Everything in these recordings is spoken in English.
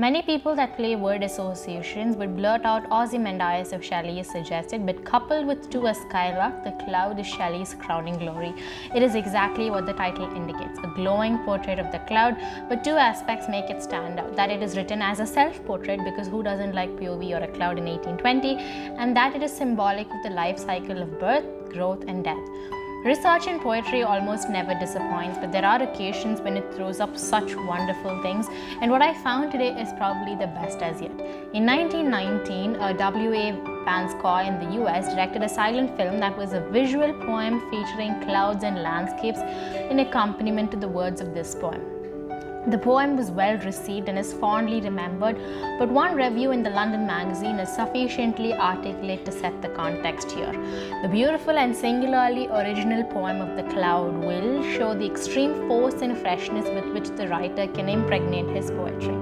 Many people that play word associations would blurt out Ozymandias if Shelley is suggested, but coupled with to a skylark, the cloud is Shelley's crowning glory. It is exactly what the title indicates, a glowing portrait of the cloud, but two aspects make it stand out. That it is written as a self-portrait, because who doesn't like POV or a cloud in 1820, and that it is symbolic of the life cycle of birth, growth and death. Research in poetry almost never disappoints, but there are occasions when it throws up such wonderful things, and what I found today is probably the best as yet. In 1919, W.A. Vanscoy in the US directed a silent film that was a visual poem featuring clouds and landscapes in accompaniment to the words of this poem. The poem was well received and is fondly remembered, but one review in the London magazine is sufficiently articulate to set the context here. The beautiful and singularly original poem of the cloud will show the extreme force and freshness with which the writer can impregnate his poetry.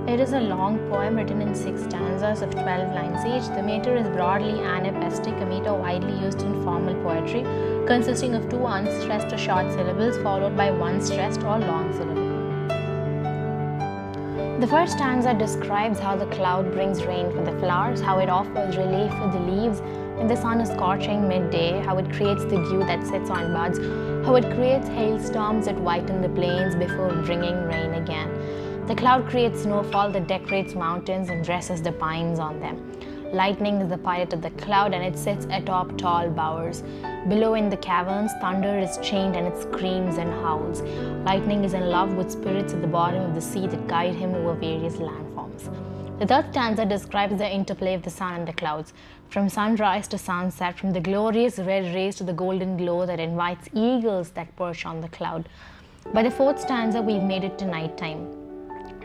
It is a long poem written in 6 stanzas of 12 lines each. The meter is broadly anapestic, a meter widely used in formal poetry, consisting of 2 unstressed or short syllables followed by 1 stressed or long syllable. The first stanza describes how the cloud brings rain for the flowers, how it offers relief for the leaves when the sun is scorching midday, how it creates the dew that sits on buds, how it creates hailstorms that whiten the plains before bringing rain again. The cloud creates snowfall that decorates mountains and dresses the pines on them. Lightning is the pilot of the cloud, and it sits atop tall bowers. Below in the caverns, thunder is chained and it screams and howls. Lightning is in love with spirits at the bottom of the sea that guide him over various landforms. The third stanza describes the interplay of the sun and the clouds, from sunrise to sunset, from the glorious red rays to the golden glow that invites eagles that perch on the cloud. By the fourth stanza, we've made it to nighttime.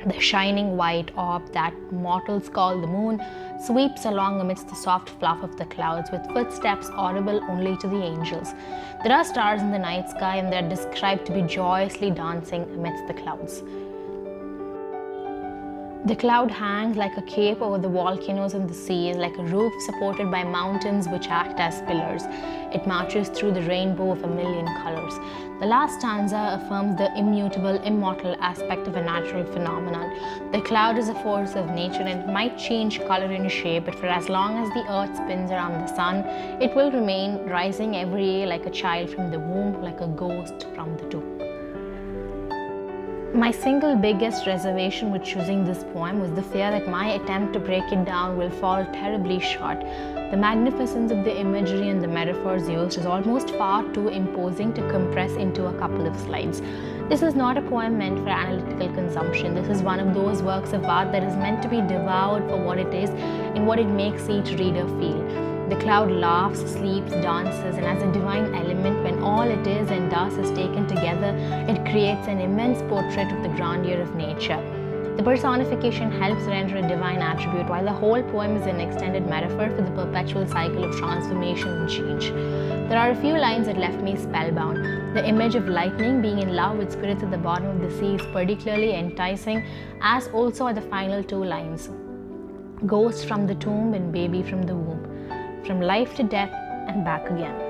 The shining white orb that mortals call the moon sweeps along amidst the soft fluff of the clouds, with footsteps audible only to the angels. There are stars in the night sky, and they are described to be joyously dancing amidst the clouds. The cloud hangs like a cape over the volcanoes and the seas, like a roof supported by mountains which act as pillars. It marches through the rainbow of a million colors. The last stanza affirms the immutable, immortal aspect of a natural phenomenon. The cloud is a force of nature, and it might change color and shape, but for as long as the earth spins around the sun, it will remain, rising every day like a child from the womb, like a ghost from the tomb. My single biggest reservation with choosing this poem was the fear that my attempt to break it down will fall terribly short. The magnificence of the imagery and the metaphors used is almost far too imposing to compress into a couple of slides. This is not a poem meant for analytical consumption. This is one of those works of art that is meant to be devoured for what it is and what it makes each reader feel. The cloud laughs, sleeps, dances, and as a divine element, when all it is and does is taken together, it creates an immense portrait of the grandeur of nature. The personification helps render a divine attribute, while the whole poem is an extended metaphor for the perpetual cycle of transformation and change. There are a few lines that left me spellbound. The image of lightning being in love with spirits at the bottom of the sea is particularly enticing, as also are the final 2 lines. Ghost from the tomb and baby from the womb, from life to death and back again.